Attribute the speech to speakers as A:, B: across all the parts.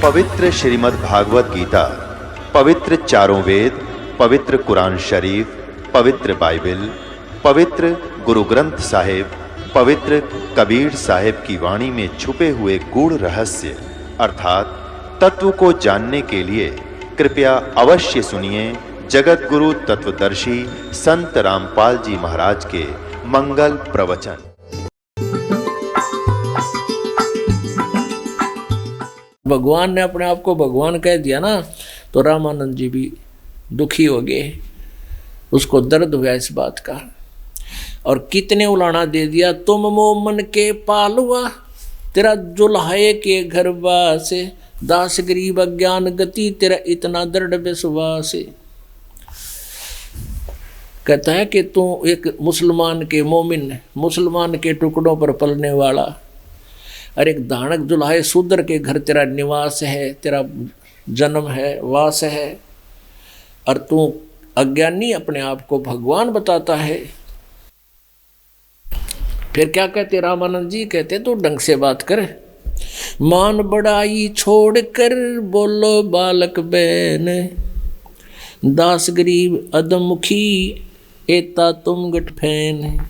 A: पवित्र श्रीमद् भागवत गीता, पवित्र चारों वेद, पवित्र कुरान शरीफ, पवित्र बाइबल, पवित्र गुरु ग्रंथ साहिब, पवित्र कबीर साहिब की वाणी में छुपे हुए गूढ़ रहस्य अर्थात तत्व को जानने के लिए कृपया अवश्य सुनिए जगत गुरु तत्वदर्शी संत रामपाल जी महाराज के मंगल प्रवचन।
B: भगवान ने अपने आप को भगवान कह दिया ना, तो रामानंद जी भी दुखी हो गए, उसको दर्द हुआ इस बात का। और कितने उलाना दे दिया, तुम मोमन के पालुआ तेरा जुल्हाए के घर वासे, दास गरीब अज्ञान गति तेरा इतना दृढ़ विश्वास। कहता है कि तू एक मुसलमान के मोमिन, मुसलमान के टुकड़ों पर पलने वाला, और एक दानक दुल्हाए शूद्र के घर तेरा निवास है, तेरा जन्म है, वास है, और तू अज्ञानी अपने आप को भगवान बताता है। फिर क्या कहते रामानंद जी, कहते तू ढंग से बात कर, मान बड़ाई छोड़ कर बोलो बालक बैन, दास गरीब अदमुखी एता तुम गठफैन।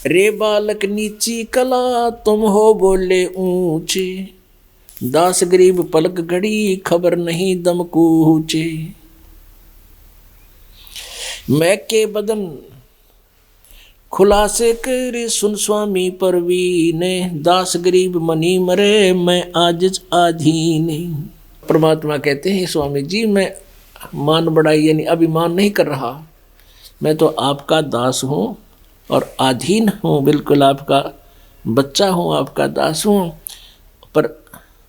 B: रे बालक नीची कला तुम हो बोले ऊंचे, दास गरीब पलक घड़ी खबर नहीं दम कूचे। मैं के बदन खुलासे कर सुन स्वामी परवीन, दास गरीब मनी मरे मैं आजिज आधीन। परमात्मा कहते हैं स्वामी जी, मैं मान बढ़ाई यानी अभिमान नहीं कर रहा, मैं तो आपका दास हूँ और अधीन हूँ, बिल्कुल आपका बच्चा हूँ, आपका दास हूँ। पर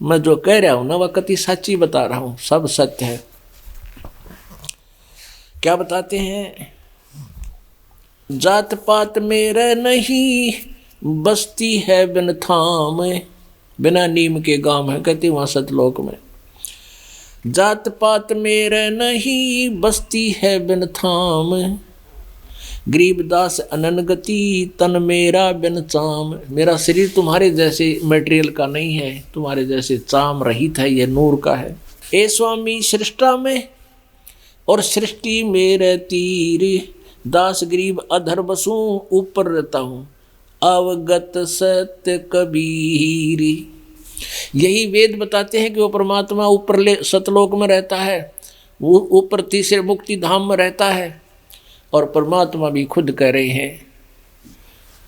B: मैं जो कह रहा हूँ ना वह कति सच्ची बता रहा हूँ, सब सत्य है। क्या बताते हैं, जात पात मेरा नहीं बस्ती है बिन थाम, बिना नीम के गांव है, कहते वहाँ सतलोक में। जात पात मेरा नहीं बस्ती है बिन थाम, गरीबदास अनन गति तन मेरा बिन चाम। मेरा शरीर तुम्हारे जैसे मटेरियल का नहीं है, तुम्हारे जैसे चाम रहित है, ये नूर का है। ए स्वामी सृष्टा में और सृष्टि मेरे तीर, दास गरीब अधर बसूं ऊपर रहता हूँ, अवगत सत्य कबीर। यही वेद बताते हैं कि वो परमात्मा ऊपर सतलोक में रहता है, वो ऊपर तीसरे मुक्ति धाम में रहता है। और परमात्मा भी खुद कह रहे हैं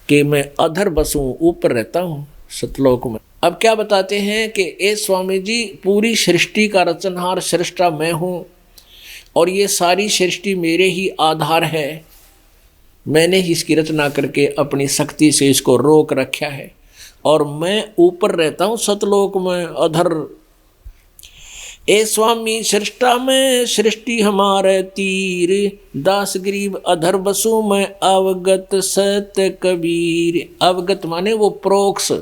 B: कि मैं अधर बसूं ऊपर रहता हूँ सतलोक में। अब क्या बताते हैं कि ए स्वामी जी, पूरी सृष्टि का रचनहार सृष्टा मैं हूँ और ये सारी सृष्टि मेरे ही आधार है। मैंने ही इसकी रचना करके अपनी शक्ति से इसको रोक रखा है और मैं ऊपर रहता हूँ सतलोक में अधर। ए स्वामी सृष्टा में सृष्टि हमारे तीर, दास गरीब अधर बसु मैं अवगत सत्य कबीर। अवगत माने वो प्रोक्ष,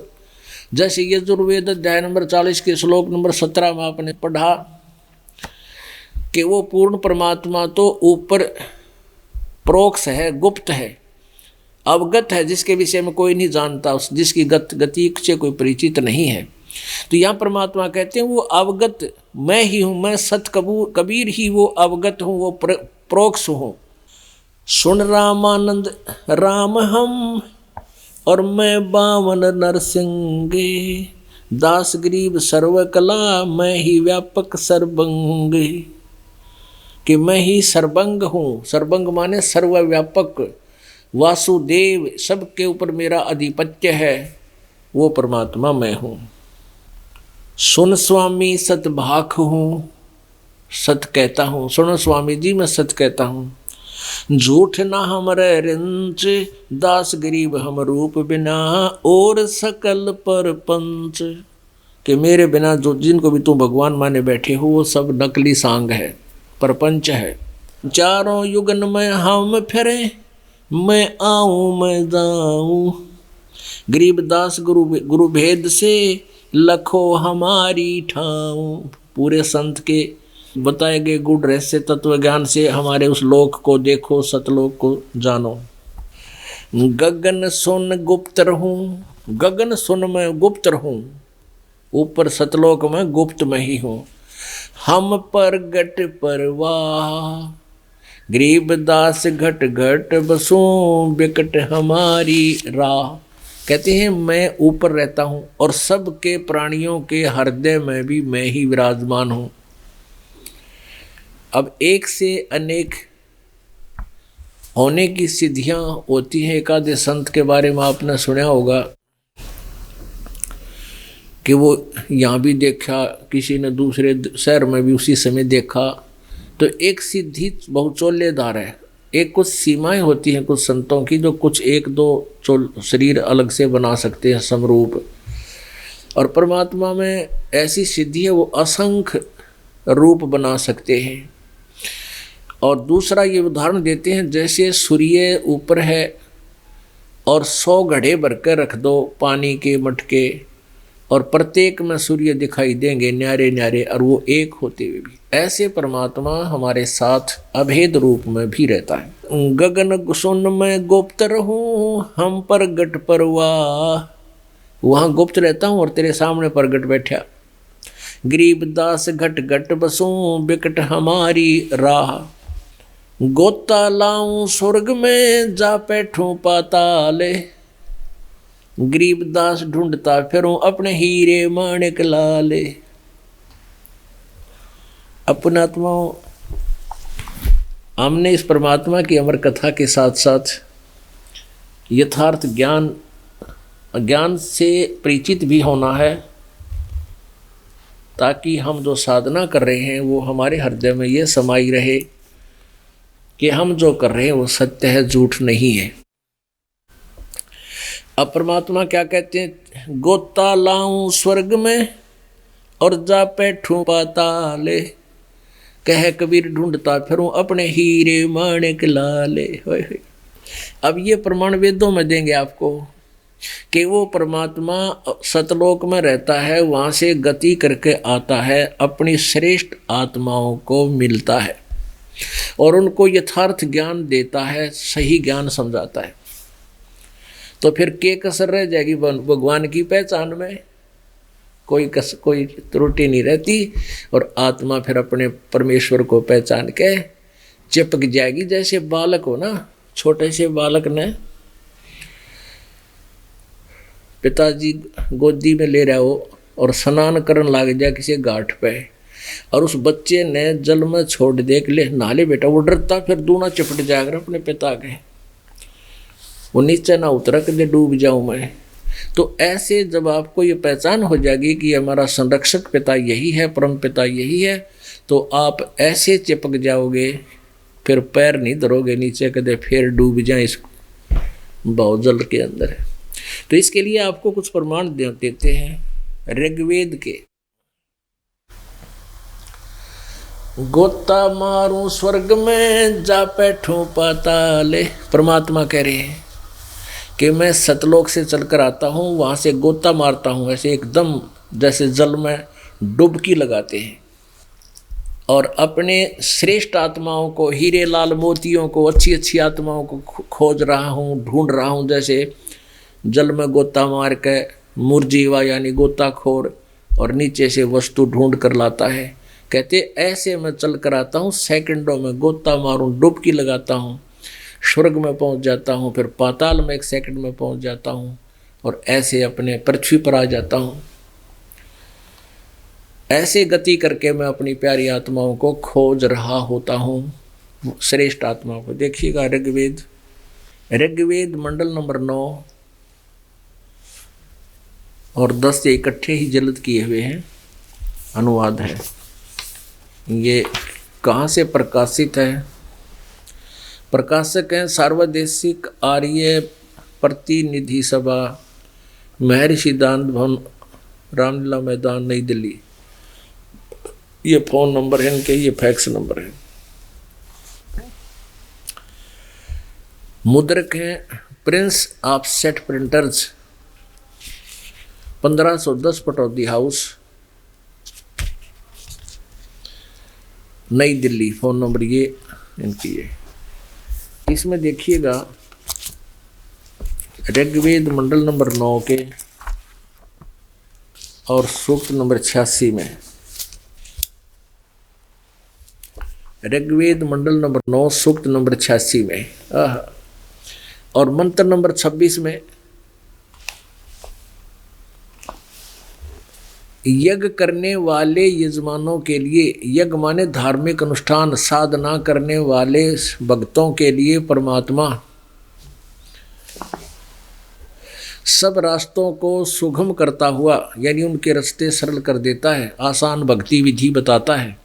B: जैसे यजुर्वेद अध्याय नंबर 40 के श्लोक नंबर 17 में आपने पढ़ा कि वो पूर्ण परमात्मा तो ऊपर प्रोक्ष है, गुप्त है, अवगत है, जिसके विषय में कोई नहीं जानता, जिसकी गति से कोई परिचित नहीं है। तो यहाँ परमात्मा कहते हैं वो अवगत मैं ही हूँ, मैं सत कबीर ही वो अवगत हूँ, वो प्रोक्ष हूँ। सुन रामानंद राम हम और मैं बावन नरसिंगे, दास गरीब सर्वकला मैं ही व्यापक सर्वंग। कि मैं ही सर्वंग हूँ, सर्वंग माने सर्वव्यापक, वासुदेव, सबके ऊपर मेरा आधिपत्य है, वो परमात्मा मैं हूँ। सुन स्वामी सतभाख हूँ, सत कहता हूँ, सुनो स्वामी जी मैं सत कहता हूँ। झूठ ना हमरे रिंच, दास गरीब हम रूप बिना और सकल पर पंच। कि मेरे बिना जो जिनको भी तू भगवान माने बैठे हो वो सब नकली सांग है, परपंच है। चारों युगन में हम फिरे, मैं आऊँ मैं जाऊँ, गरीबदास गुरु भेद से लखो हमारी ठाऊं। पूरे संत के बताए गए गुण रहस्य तत्व ज्ञान से हमारे उस लोक को देखो, सतलोक को जानो। गगन सुन गुप्त रहूं, गगन सुन मैं गुप्त रहूं, ऊपर सतलोक में गुप्त में ही हूँ। हम प्रगट परवाह गरीबदास घट घट बसूं बिकट हमारी राह। कहते हैं मैं ऊपर रहता हूँ और सबके प्राणियों के हृदय में भी मैं ही विराजमान हूँ। अब एक से अनेक होने की सिद्धियां होती हैं। एक आधे संत के बारे में आपने सुना होगा कि वो यहाँ भी देखा, किसी ने दूसरे शहर में भी उसी समय देखा। तो एक सिद्धि बहुचोलेदार है। एक कुछ सीमाएं होती हैं कुछ संतों की, जो कुछ एक दो शरीर अलग से बना सकते हैं समरूप, और परमात्मा में ऐसी सिद्धि है वो असंख्य रूप बना सकते हैं। और दूसरा ये उदाहरण देते हैं, जैसे सूर्य ऊपर है और 100 घड़े भर कर रख दो पानी के मटके, और प्रत्येक में सूर्य दिखाई देंगे न्यारे न्यारे, और वो एक होते हुए भी। ऐसे परमात्मा हमारे साथ अभेद रूप में भी रहता है। गगन सुन में गुप्त रहूं हम प्रगट परवाह, वहाँ गुप्त रहता हूँ और तेरे सामने प्रगट बैठा। गरीबदास घट घट बसूं बिकट हमारी राह, गोता लाऊं स्वर्ग में जा बैठूं पाताले, गरीबदास ढूंढता फिरूं अपने हीरे माणिक लाले। अपनात्माओं, हमने इस परमात्मा की अमर कथा के साथ साथ यथार्थ ज्ञान से परिचित भी होना है, ताकि हम जो साधना कर रहे हैं वो हमारे हृदय में ये समाई रहे कि हम जो कर रहे हैं वो सत्य है, झूठ नहीं है। अब परमात्मा क्या कहते हैं, गोता लाऊं स्वर्ग में और जा बैठूं पाताले, कह कबीर ढूंढता फिरूं अपने हीरे माणिक लाले। अब ये प्रमाण वेदों में देंगे आपको कि वो परमात्मा सतलोक में रहता है, वहाँ से गति करके आता है, अपनी श्रेष्ठ आत्माओं को मिलता है और उनको यथार्थ ज्ञान देता है, सही ज्ञान समझाता है। तो फिर के कसर रह जाएगी भगवान की पहचान में, कोई त्रुटि नहीं रहती, और आत्मा फिर अपने परमेश्वर को पहचान के चिपक जाएगी। जैसे बालक हो ना, छोटे से बालक ने पिताजी गोदी में ले रहा हो और स्नान करने लग जाए किसी घाट पे, और उस बच्चे ने जल में छोड़ दे के लिए नाले बेटा, वो डरता फिर दूना चिपट जाएगा अपने पिता के, वो नीचे ना उतरा के डूब जाऊं मैं। तो ऐसे जब आपको ये पहचान हो जाएगी कि हमारा संरक्षक पिता यही है, परम पिता यही है, तो आप ऐसे चिपक जाओगे, फिर पैर नहीं धरोगे नीचे, कदे फिर डूब जाए इस बहुजल के अंदर। तो इसके लिए आपको कुछ प्रमाण देते हैं ऋग्वेद के। गोता मारूं स्वर्ग में जा बैठूं पाताले, परमात्मा कह रहे हैं कि मैं सतलोक से चलकर आता हूँ, वहाँ से गोता मारता हूँ, ऐसे एकदम जैसे जल में डुबकी लगाते हैं, और अपने श्रेष्ठ आत्माओं को, हीरे लाल मोतियों को, अच्छी अच्छी आत्माओं को खोज रहा हूँ, ढूंढ रहा हूँ। जैसे जल में गोता मार के मुरजीवा यानी गोताखोर और नीचे से वस्तु ढूंढ कर लाता है, कहते ऐसे मैं चल कर आता हूँ, सेकंडों में गोता मारूं, डुबकी लगाता हूँ, स्वर्ग में पहुँच जाता हूँ, फिर पाताल में 1 सेकंड में पहुँच जाता हूँ, और ऐसे अपने पृथ्वी पर आ जाता हूँ। ऐसे गति करके मैं अपनी प्यारी आत्माओं को खोज रहा होता हूँ, श्रेष्ठ आत्माओं को। देखिएगा ऋग्वेद मंडल नंबर 9 और 10 ये इकट्ठे ही जल्द किए हुए हैं, अनुवाद है। ये कहाँ से प्रकाशित है? प्रकाशक हैं सार्वदेशिक आर्य प्रतिनिधि सभा, महर्षि दान भवन, रामलीला मैदान, नई दिल्ली। ये फ़ोन नंबर है इनके, ये फैक्स नंबर है। मुद्रक हैं Prince of set printers, 1510 Pataudi house, नई दिल्ली। फ़ोन नंबर ये इनकी है। इसमें देखिएगा ऋग्वेद मंडल नंबर 9 के और सूक्त नंबर 86 में, ऋग्वेद मंडल नंबर 9 सूक्त नंबर 86 में, और मंत्र नंबर 26 में, यज्ञ करने वाले यजमानों के लिए, यज्ञ माने धार्मिक अनुष्ठान साधना करने वाले भक्तों के लिए परमात्मा सब रास्तों को सुगम करता हुआ, यानी उनके रास्ते सरल कर देता है, आसान भक्ति विधि बताता है,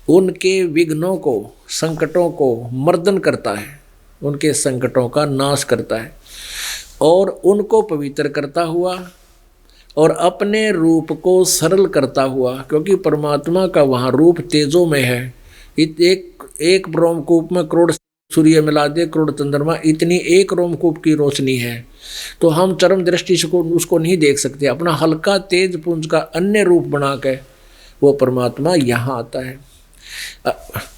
B: उनके विघ्नों को, संकटों को मर्दन करता है, उनके संकटों का नाश करता है, और उनको पवित्र करता हुआ और अपने रूप को सरल करता हुआ, क्योंकि परमात्मा का वहाँ रूप तेजों में है। एक रोमकूप में करोड़ सूर्य मिला दे, करोड़ चंद्रमा, इतनी एक रोमकूप की रोशनी है, तो हम चरम दृष्टि से उसको नहीं देख सकते। अपना हल्का तेज पुंज का अन्य रूप बना के वो परमात्मा यहाँ आता है।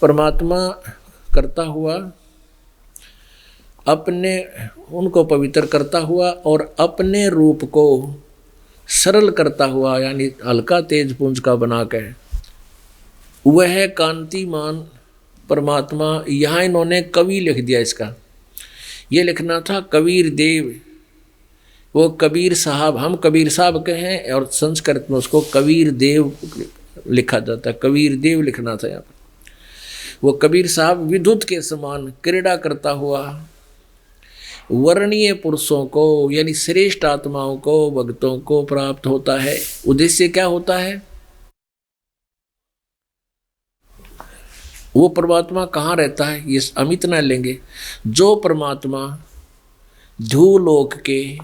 B: परमात्मा करता हुआ, अपने उनको पवित्र करता हुआ और अपने रूप को सरल करता हुआ, यानी हल्का तेज पुंज का बना के, वह कांतिमान परमात्मा। यहाँ इन्होंने कवि लिख दिया, इसका ये लिखना था कबीर देव, वो कबीर साहब, हम कबीर साहब के हैं और संस्कृत में उसको कबीर देव लिखा जाता है, कबीर देव लिखना था यहाँ पर। वो कबीर साहब विद्युत के समान क्रीड़ा करता हुआ वर्णीय पुरुषों को, यानी श्रेष्ठ आत्माओं को, भक्तों को प्राप्त होता है। उद्देश्य क्या होता है? वो परमात्मा कहाँ रहता है ये हम इतना लेंगे। जो परमात्मा ध्रुवलोक के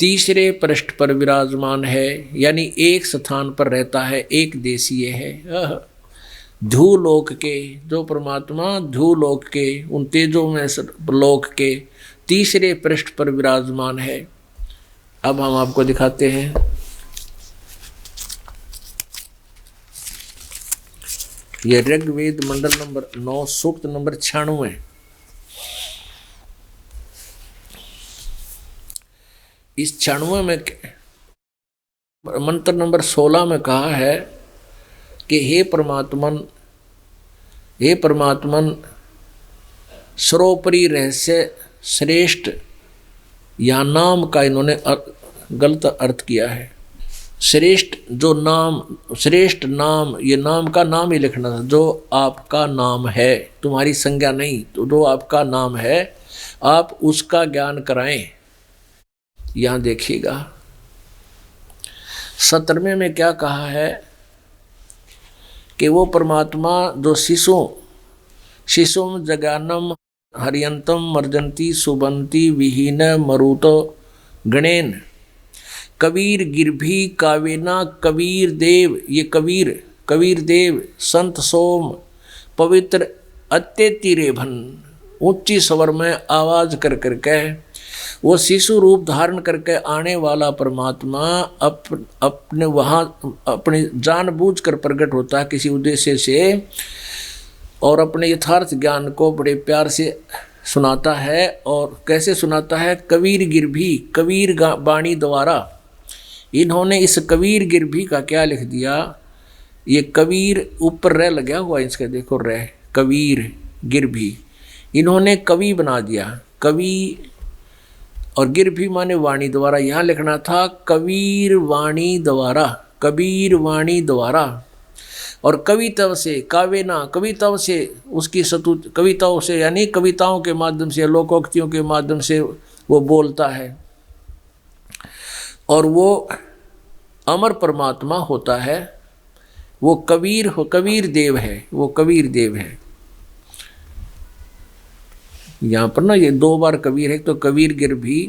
B: तीसरे पृष्ठ पर विराजमान है, यानी एक स्थान पर रहता है, एक देशीय है। ध्रुवलोक के, जो परमात्मा ध्रुवलोक के उन तेजों में लोक के तीसरे पृष्ठ पर विराजमान है। अब हम आपको दिखाते हैं, यह ऋग्वेद मंडल नंबर 9 सूक्त नंबर 96। इस 96 में मंत्र नंबर 16 में कहा है कि हे परमात्मन सर्वोपरि रहस्य श्रेष्ठ, या नाम का इन्होंने गलत अर्थ किया है। श्रेष्ठ जो नाम, श्रेष्ठ नाम, ये नाम का नाम ही लिखना था, जो आपका नाम है, तुम्हारी संज्ञा नहीं, तो जो आपका नाम है आप उसका ज्ञान कराएं। यहाँ देखिएगा 17वें में क्या कहा है कि वो परमात्मा जो शिशुम जगानम हरियंतम मर्जंती सुबंती विहीन मरुतो गणेन कबीर गिरभी कावेना कबीर देव, ये कबीर देव संत सोम पवित्र अत्यति रेभन, ऊंची स्वर में आवाज कर करके वो शिशु रूप धारण करके आने वाला परमात्मा अपने वहाँ अपनी जानबूझकर प्रकट होता है किसी उद्देश्य से, और अपने यथार्थ ज्ञान को बड़े प्यार से सुनाता है। और कैसे सुनाता है? कबीर गिरभी, कबीर बाणी द्वारा। इन्होंने इस कबीर गिरभी का क्या लिख दिया? ये कबीर ऊपर रह लगा हुआ इसके, देखो रह, कबीर गिरभी, इन्होंने कवि बना दिया। कवि और गिरभी माने वाणी द्वारा, यहाँ लिखना था कबीर वाणी द्वारा, कबीर वाणी द्वारा। और कविता से, कावेना कविताओं से, उसकी सतुत कविताओं से, यानी कविताओं के माध्यम से, लोकोक्तियों के माध्यम से वो बोलता है, और वो अमर परमात्मा होता है। वो कबीर देव है, वो कबीर देव है। यहाँ पर ना ये 2 बार कबीर है, तो कबीर गिरभी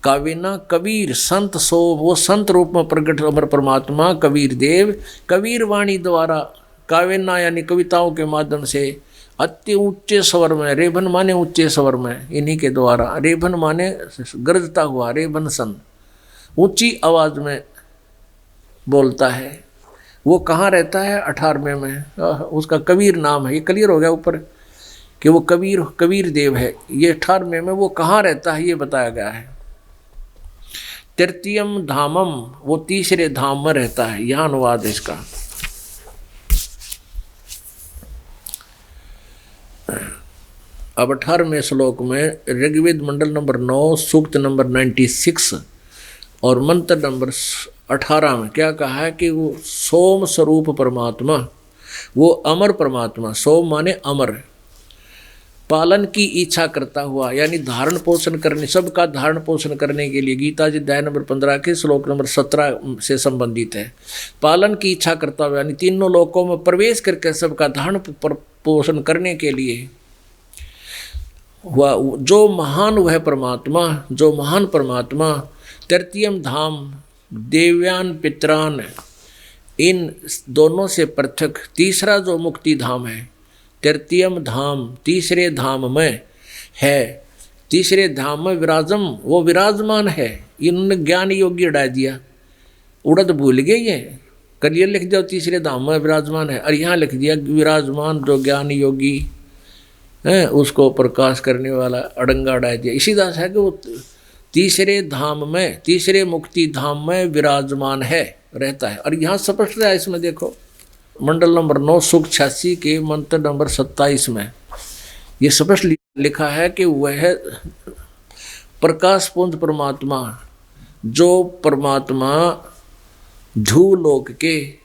B: कावेना कबीर संत सो, वो संत रूप में प्रकट अमर परमात्मा कबीर देव, कबीर वाणी द्वारा, कावेना यानी कविताओं के माध्यम से, अति ऊंचे स्वर में, रेभन माने ऊंचे स्वर में, इन्हीं के द्वारा, रेभन माने गरजता हुआ, रेभन सन, ऊंची आवाज में बोलता है। वो कहाँ रहता है? 18वें में, उसका कबीर नाम है। ये क्लियर हो गया ऊपर कि वो कबीर देव है। ये 18वें में वो कहाँ रहता है ये बताया गया है। तृतीयम धामम, वो तीसरे धाम में रहता है। यह अनुवाद है इसका। अब 18वें श्लोक में ऋग्वेद मंडल नंबर 9 सूक्त नंबर 96 और मंत्र नंबर 18 में क्या कहा है कि वो सोम स्वरूप परमात्मा, वो अमर परमात्मा, सोम माने अमर, पालन की इच्छा करता हुआ, यानी धारण पोषण करने, सबका धारण पोषण करने के लिए, गीता जी अध्याय नंबर 15 के श्लोक नंबर 17 से संबंधित है। पालन की इच्छा करता हुआ यानी तीनों लोकों में प्रवेश करके सबका धारण पोषण करने के लिए वह जो महान वह परमात्मा, जो महान परमात्मा तृतीयम धाम देव्यान पितरान, इन दोनों से पृथक तीसरा जो मुक्ति धाम है, तृतीयम धाम तीसरे धाम में है, तीसरे धाम में विराजम, वो विराजमान है। इन्होंने ज्ञान योगी उड़ा दिया, उड़द भूल गए ये, करियर लिख दिया तीसरे धाम में विराजमान है, और यहाँ लिख दिया विराजमान जो ज्ञान योगी है उसको प्रकाश करने वाला, अड़ंगा उड़ा दिया। इसी दास है कि वो तीसरे धाम में, तीसरे मुक्ति धाम में विराजमान है, रहता है। और यहाँ स्पष्ट है, इसमें देखो मंडल नंबर 9 सूक्त 86 के मंत्र नंबर 27 में ये स्पष्ट लिखा है कि वह प्रकाश पुंज परमात्मा, जो परमात्मा झूलोक के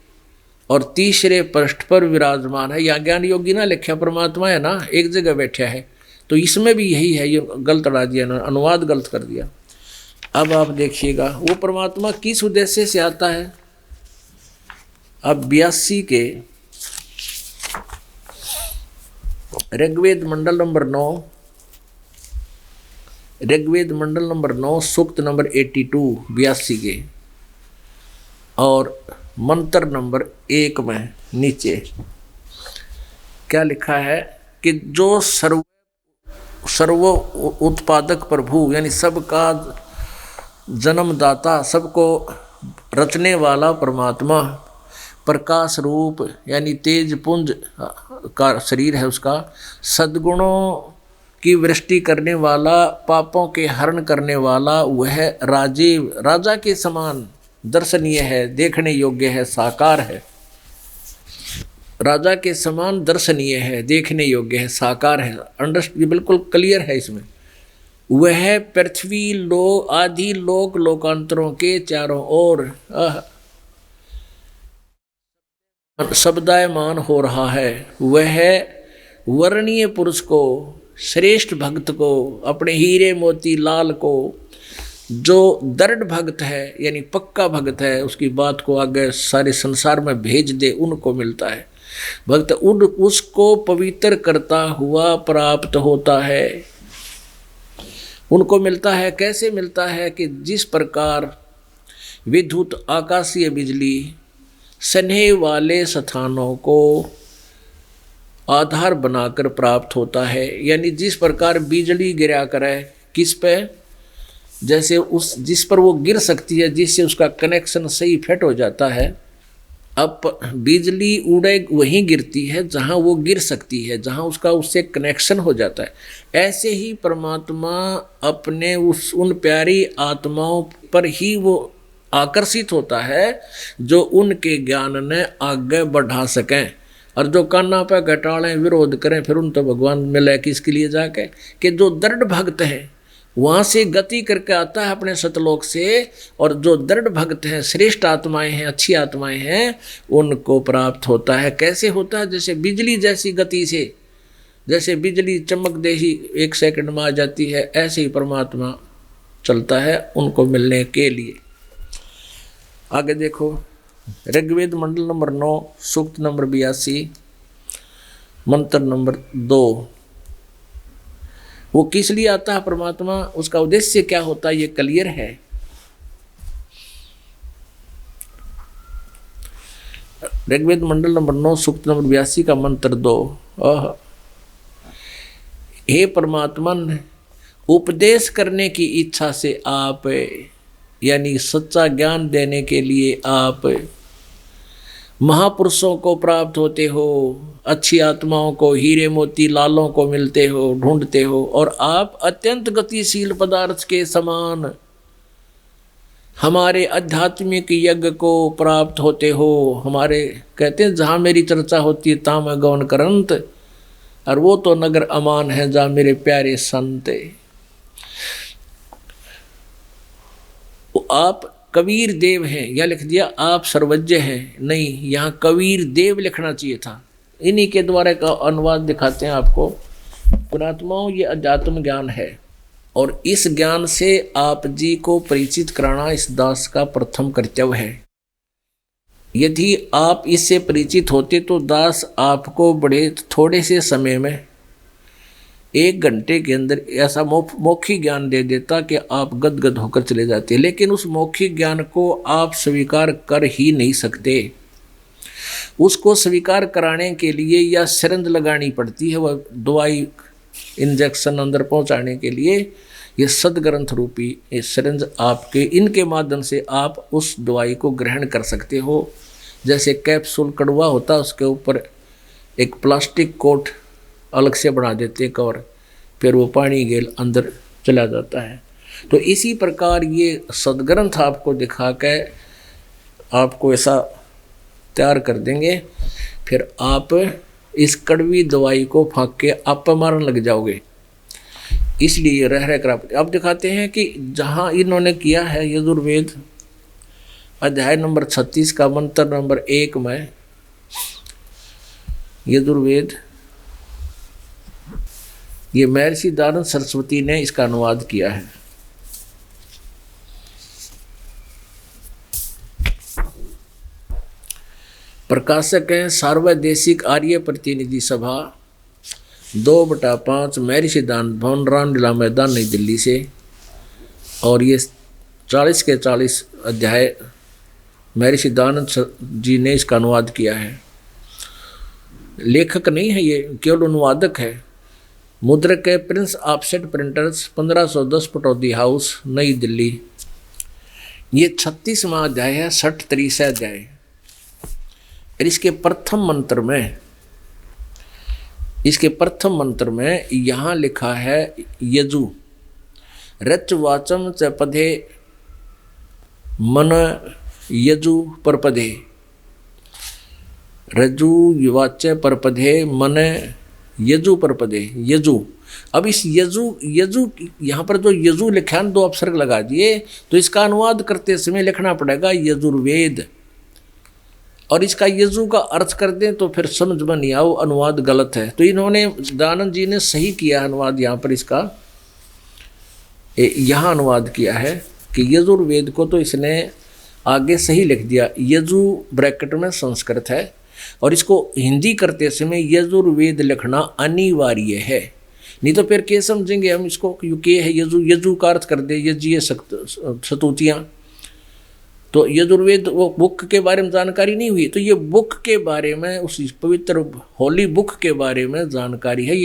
B: और तीसरे पृष्ठ पर विराजमान है। या ज्ञान योगी ना लिखा परमात्मा है ना, एक जगह बैठा है, तो इसमें भी यही है, ये गलत अड़ा दिया ना, अनुवाद गलत कर दिया। अब आप देखिएगा वो परमात्मा किस उद्देश्य से आता है। अब 82 के ऋग्वेद मंडल नंबर 9, ऋग्वेद मंडल नंबर 9 सूक्त नंबर 82 82 के और मंत्र नंबर 1 में नीचे क्या लिखा है कि जो सर्व उत्पादक प्रभु, यानी सबका जन्मदाता, सबको रचने वाला परमात्मा, प्रकाश रूप यानी तेज पुंज का शरीर है उसका, सद्गुणों की वृष्टि करने वाला, पापों के हरण करने वाला, वह राजीव, राजा के समान दर्शनीय है, देखने योग्य है, साकार है। राजा के समान दर्शनीय है, देखने योग्य है, साकार है। ये बिल्कुल क्लियर है इसमें। वह पृथ्वी लोक आदि लोक लोकांतरों के चारों ओर शब्दायमान हो रहा है। वह वर्णीय पुरुष को, श्रेष्ठ भक्त को, अपने हीरे मोती लाल को, जो दृढ़ भक्त है यानी पक्का भक्त है, उसकी बात को आगे सारे संसार में भेज दे, उनको मिलता है। भक्त उसको पवित्र करता हुआ प्राप्त होता है, उनको मिलता है। कैसे मिलता है कि जिस प्रकार विद्युत आकाशीय बिजली स्नेह वाले स्थानों को आधार बनाकर प्राप्त होता है, यानी जिस प्रकार बिजली गिरा करे किस पे, जैसे उस जिस पर वो गिर सकती है, जिससे उसका कनेक्शन सही फिट हो जाता है। अब बिजली उड़े वहीं गिरती है जहाँ वो गिर सकती है, जहाँ उसका उससे कनेक्शन हो जाता है। ऐसे ही परमात्मा अपने उन प्यारी आत्माओं पर ही वो आकर्षित होता है जो उनके ज्ञान ने आगे बढ़ा सकें, और जो कान्ना पे घटाड़ें विरोध करें फिर उन तो भगवान मिले किसके लिए जाके, कि जो दृढ़ भक्त है वहाँ से गति करके आता है अपने सतलोक से, और जो दृढ़ भक्त हैं, श्रेष्ठ आत्माएं हैं, अच्छी आत्माएं हैं, उनको प्राप्त होता है। कैसे होता है? जैसे बिजली जैसी गति से, जैसे बिजली चमक दे ही 1 सेकंड में आ जाती है, ऐसे ही परमात्मा चलता है उनको मिलने के लिए। आगे देखो ऋग्वेद मंडल नंबर 9 सूक्त नंबर 82 मंत्र नंबर 2। वो किस लिए आता है परमात्मा, उसका उद्देश्य क्या होता है, ये क्लियर है। ऋग्वेद मंडल नंबर 9 सूक्त नंबर 82 का मंत्र 2। हे परमात्मन, उपदेश करने की इच्छा से आप, यानी सच्चा ज्ञान देने के लिए आप महापुरुषों को प्राप्त होते हो, अच्छी आत्माओं को, हीरे मोती लालों को मिलते हो, ढूंढते हो, और आप अत्यंत गतिशील पदार्थ के समान हमारे आध्यात्मिक यज्ञ को प्राप्त होते हो। हमारे कहते हैं जहाँ मेरी चर्चा होती है ता मैं गौन करंत, और वो तो नगर अमान है जहाँ मेरे प्यारे संत। आप कबीर देव हैं, या लिख दिया आप सर्वज्ञ हैं, नहीं, यहाँ कबीर देव लिखना चाहिए था। इन्हीं के द्वारा का अनुवाद दिखाते हैं आपको। पुणात्माओं, ये अध्यात्म ज्ञान है और इस ज्ञान से आप जी को परिचित कराना इस दास का प्रथम कर्तव्य है। यदि आप इससे परिचित होते तो दास आपको बड़े थोड़े से समय में 1 घंटे के अंदर ऐसा मौखिक ज्ञान दे देता कि आप गदगद होकर चले जाते। लेकिन उस मौखिक ज्ञान को आप स्वीकार कर ही नहीं सकते। उसको स्वीकार कराने के लिए या सिरंज लगानी पड़ती है, वह दवाई इंजेक्शन अंदर पहुंचाने के लिए ये सदग्रंथ रूपी ये सिरंज आपके, इनके माध्यम से आप उस दवाई को ग्रहण कर सकते हो। जैसे कैप्सूल कड़वा होता, उसके ऊपर एक प्लास्टिक कोट अलग से बना देते कवर, फिर वो पानी गेल अंदर चला जाता है। तो इसी प्रकार ये सदग्रंथ आपको दिखा के आपको ऐसा तैयार कर देंगे, फिर आप इस कड़वी दवाई को फाँक के आप मारन लग जाओगे। इसलिए रह कर आप दिखाते हैं कि जहाँ इन्होंने किया है यजुर्वेद अध्याय नंबर 36 का मंत्र नंबर 1 में, यजुर्वेद ये महर्षि दयानंद सरस्वती ने इसका अनुवाद किया है। प्रकाशक हैं सार्वदेशिक आर्य प्रतिनिधि सभा 2/5 महर्षि दयानंद भवन, रामलीला मैदान, नई दिल्ली से। और ये 40 के 40 अध्याय महर्षि दयानंद जी ने इसका अनुवाद किया है। लेखक नहीं है ये, केवल अनुवादक है। मुद्रक है Prince offset printers, 1510 Pataudi house, नई दिल्ली। ये 36वां अध्याय है, 60 अध्याय। और इसके प्रथम मंत्र में यहाँ लिखा है यजु रच वाचम च पदे मन यजु परपदे, रजु युवाच परपदे मन यजु परपदे, यजु। अब इस यजु यहाँ पर जो यजु लिखा है 2 अपसर्ग लगा दिए, तो इसका अनुवाद करते समय लिखना पड़ेगा यजुर्वेद। और इसका यजु का अर्थ कर दें तो फिर समझ में नहीं आओ, अनुवाद गलत है। तो इन्होंने दयानंद जी ने सही किया अनुवाद, यहाँ पर इसका यहाँ अनुवाद किया है कि यजुर्वेद को तो इसने आगे सही लिख दिया, यजु ब्रैकेट में संस्कृत है, और इसको हिंदी करते समय यजुर्वेद लिखना अनिवार्य है। नहीं तो फिर क्या समझेंगे हम इसको, क्योंकि है यजु का अर्थ कर दे यज्ञ सतुतियाँ। तो यजुर्वेद वो बुक के बारे में जानकारी नहीं हुई, तो ये बुक के बारे में, उस पवित्र होली बुक के बारे में जानकारी है।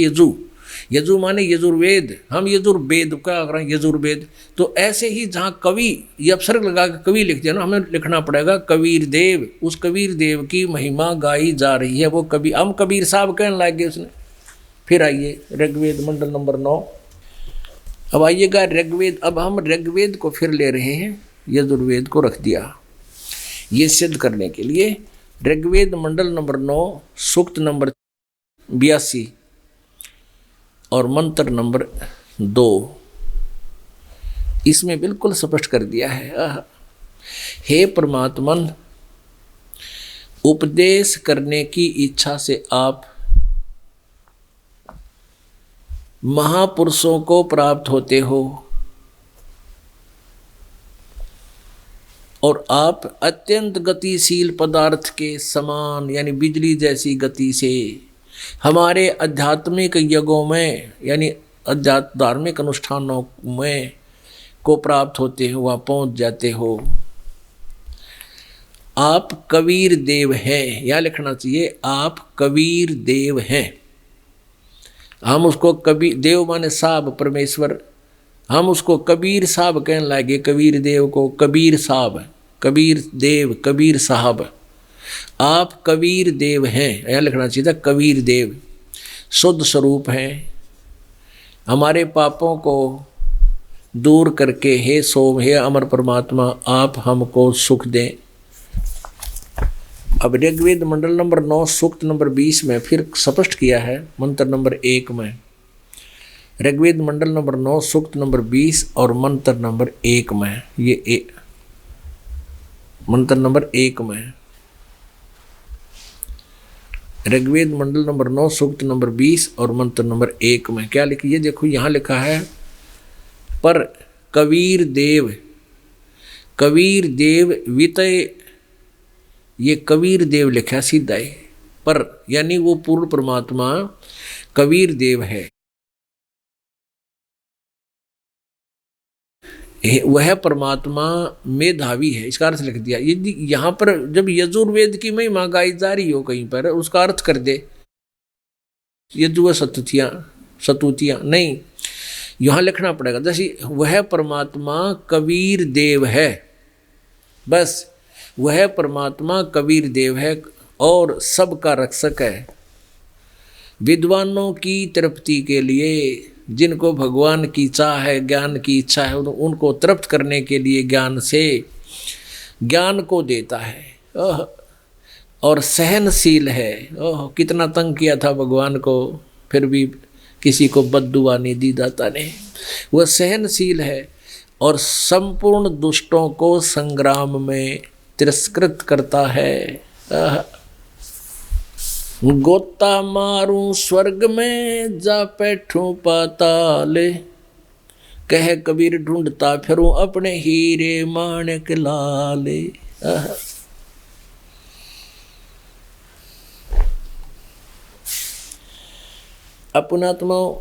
B: यजु माने यजुर्वेद, हम यजुर्वेद का कर रहे हैं यजुर्वेद। तो ऐसे ही जहाँ कवि ये अपसर्ग लगा के कवि लिख दिया ना, हमें लिखना पड़ेगा कबीर देव। उस कबीर देव की महिमा गाई जा रही है, वो कबीर, हम कबीर साहब कहने लगे उसने। फिर आइए ऋग्वेद मंडल नंबर 9। अब आइएगा ऋग्वेद। अब हम ऋग्वेद को फिर ले रहे हैं, यजुर्वेद को रख दिया। ये सिद्ध करने के लिए ऋग्वेद मंडल नंबर 9 सूक्त नंबर 82 और मंत्र नंबर 2, इसमें बिल्कुल स्पष्ट कर दिया है। हे परमात्मन, उपदेश करने की इच्छा से आप महापुरुषों को प्राप्त होते हो, और आप अत्यंत गतिशील पदार्थ के समान यानी बिजली जैसी गति से हमारे आध्यात्मिक यज्ञों में यानी धार्मिक अनुष्ठानों में को प्राप्त होते हो, वहाँ पहुँच जाते हो। आप कबीर देव हैं, यहाँ लिखना चाहिए आप कबीर देव हैं। हम उसको कबीर देव माने साहब परमेश्वर, हम उसको कबीर साहब कहने लगे। कबीर देव को कबीर साहब, कबीर देव, कबीर साहब। आप कबीर देव हैं, यहाँ लिखना चाहिए था कबीर देव। शुद्ध स्वरूप हैं, हमारे पापों को दूर करके हे सोम, हे अमर परमात्मा, आप हमको सुख दें। अब ऋग्वेद मंडल नंबर 9 सूक्त नंबर 20 में फिर स्पष्ट किया है, मंत्र नंबर 1 में। ऋग्वेद मंडल नंबर 9 सूक्त नंबर 20 और मंत्र नंबर 1 में, ये मंत्र नंबर 1 में, ऋग्वेद मंडल नंबर 9 सूक्त नंबर 20 और मंत्र नंबर 1 में क्या लिखिए, देखो यहाँ लिखा है, पर कबीर देव वितय, ये कबीर देव लिखा सीधा है, पर यानी वो पूर्ण परमात्मा कबीर देव है, वह परमात्मा मेधावी है, इसका अर्थ लिख दिया। यदि यहाँ पर जब यजुर्वेद की महिमा गाई जा रही हो कहीं पर, उसका अर्थ कर दे यजुव सतुतियाँ नहीं, यहाँ लिखना पड़ेगा। जैसे वह परमात्मा कबीर देव है, बस वह परमात्मा कबीर देव है और सबका रक्षक है। विद्वानों की तृप्ति के लिए, जिनको भगवान की चाह है, ज्ञान की इच्छा है, उनको तृप्त करने के लिए ज्ञान से ज्ञान को देता है। और सहनशील है। कितना तंग किया था भगवान को, फिर भी किसी को बद्दुआ नहीं दी दाता ने। वह सहनशील है और संपूर्ण दुष्टों को संग्राम में तिरस्कृत करता है। गोता मारूं स्वर्ग में, जा बैठूं पाताले, कह कबीर ढूंढता फिरूं अपने हीरे माणिक लाले। अपनात्माओं,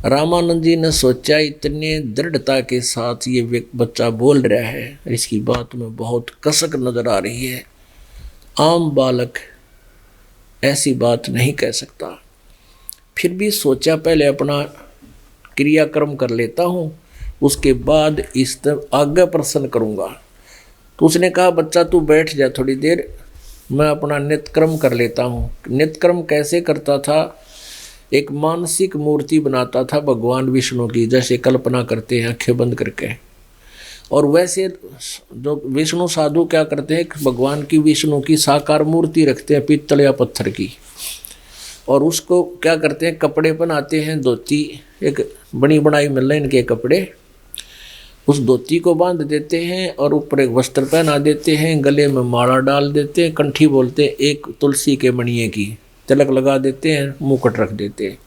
B: रामानंद जी ने सोचा, इतने दृढ़ता के साथ ये बच्चा बोल रहा है, इसकी बात में बहुत कसक नजर आ रही है। आम बालक ऐसी बात नहीं कह सकता। फिर भी सोचा पहले अपना क्रियाक्रम कर लेता हूँ, उसके बाद इस तरफ आगे प्रश्न करूँगा। तो उसने कहा, बच्चा तू बैठ जा थोड़ी देर, मैं अपना नित्यक्रम कर लेता हूँ। नित्यक्रम कैसे करता था? एक मानसिक मूर्ति बनाता था भगवान विष्णु की, जैसे कल्पना करते हैं आँखें बंद करके। और वैसे जो विष्णु साधु क्या करते हैं, भगवान की विष्णु की साकार मूर्ति रखते हैं पीतल या पत्थर की, और उसको क्या करते हैं, कपड़े बनाते हैं, धोती एक बनी बनाई मिल रहे इनके कपड़े, उस धोती को बांध देते हैं और ऊपर एक वस्त्र पहना देते हैं, गले में माला डाल देते हैं, कंठी बोलते हैं एक तुलसी के मणिये की, तिलक लगा देते हैं, मुकुट रख देते हैं।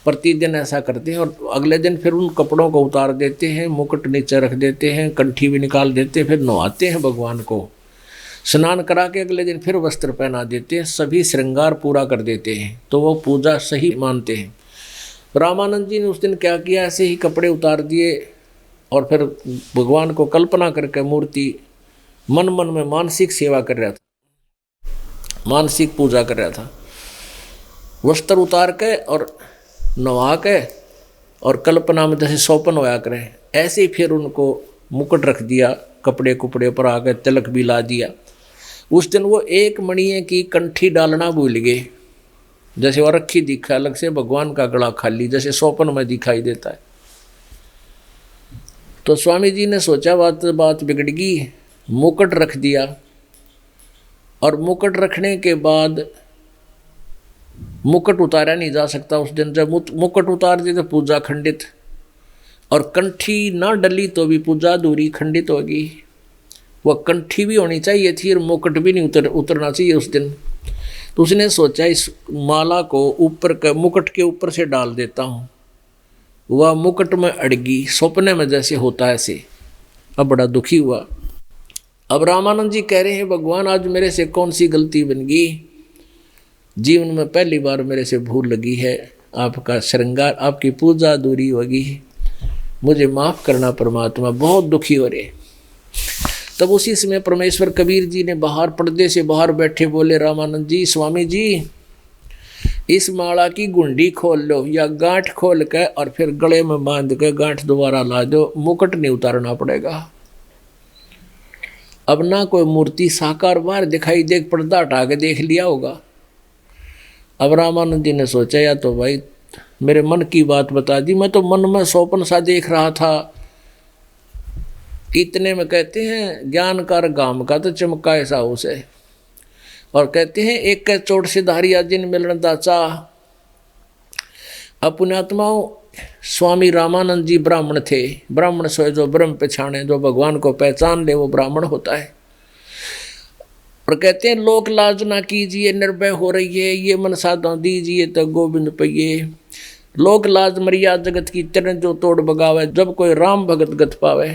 B: प्रतिदिन ऐसा करते हैं और अगले दिन फिर उन कपड़ों को उतार देते हैं, मुकुट नीचे रख देते हैं, कंठी भी निकाल देते हैं, फिर नहाते हैं भगवान को, स्नान करा के अगले दिन फिर वस्त्र पहना देते हैं, सभी श्रृंगार पूरा कर देते हैं, तो वो पूजा सही मानते हैं। रामानंद जी ने उस दिन क्या किया, ऐसे ही कपड़े उतार दिए और फिर भगवान को कल्पना करके मूर्ति मन मन में मानसिक सेवा कर रहा था, मानसिक पूजा कर रहा था। वस्त्र उतार के और नवा के और कल्पना में जैसे सौपन होया करें, ऐसे फिर उनको मुकुट रख दिया, कपड़े कुपड़े पर आ गए, तिलक भी ला दिया। उस दिन वो एक मणिये की कंठी डालना भूल गए, जैसे वो रखी दिखा अलग से, भगवान का गला खाली जैसे सौपन में दिखाई देता है। तो स्वामी जी ने सोचा बात बिगड़ गई, मुकुट रख दिया, और मुकुट रखने के बाद मुकुट उतारा नहीं जा सकता उस दिन। जब मुकुट उतार दिए तो पूजा खंडित, और कंठी ना डली तो भी पूजा अधूरी खंडित होगी। वह कंठी भी होनी चाहिए थी और मुकुट भी नहीं उतरना चाहिए उस दिन। तो उसने सोचा इस माला को ऊपर का मुकुट के ऊपर से डाल देता हूँ। वह मुकुट में अड़गी, सपने में जैसे होता है ऐसे। अब बड़ा दुखी हुआ। अब रामानंद जी कह रहे हैं, भगवान आज मेरे से कौन सी गलती बन गई, जीवन में पहली बार मेरे से भूल लगी है, आपका श्रृंगार आपकी पूजा अधूरी होगी, मुझे माफ़ करना परमात्मा। बहुत दुखी हो रहे। तब उसी समय परमेश्वर कबीर जी ने बाहर पर्दे से बाहर बैठे बोले, रामानंद जी, स्वामी जी इस माला की गुंडी खोल लो या गांठ खोल के और फिर गले में बांध के गांठ दोबारा ला दो, मुकुट नहीं उतारना पड़ेगा। अब ना कोई मूर्ति साकार बाहर दिखाई दे, पर्दा हटा के देख लिया होगा। अब रामानंद जी ने सोचा, या तो भाई मेरे मन की बात बता दी। मैं तो मन में स्वप्न सा देख रहा था। इतने में कहते हैं ज्ञान कर गाम का तो चमका ऐसा उसे, और कहते हैं एक के चोट से धारिया जिन मिलन दाचा। अपने आत्माओं स्वामी रामानंद जी ब्राह्मण थे। ब्राह्मण सोए जो ब्रह्म पहचाने, जो भगवान को पहचान ले वो ब्राह्मण होता है। और कहते हैं लोक लाज ना कीजिए, निर्भय हो रही है ये मन साधा दीजिए तो गोविंद पइये। लोक लाज मरिया जगत की चरण जो तोड़ बगावे, जब कोई राम भगत गत पावे।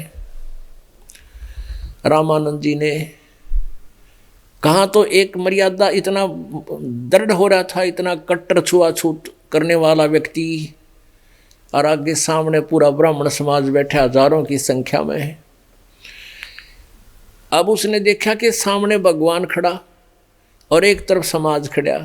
B: रामानंद जी ने कहा तो एक मर्यादा, इतना दृढ़ हो रहा था, इतना कट्टर छुआछूत करने वाला व्यक्ति, और आगे सामने पूरा ब्राह्मण समाज बैठा हजारों की संख्या में। अब उसने देखा कि सामने भगवान खड़ा और एक तरफ समाज खड़ा।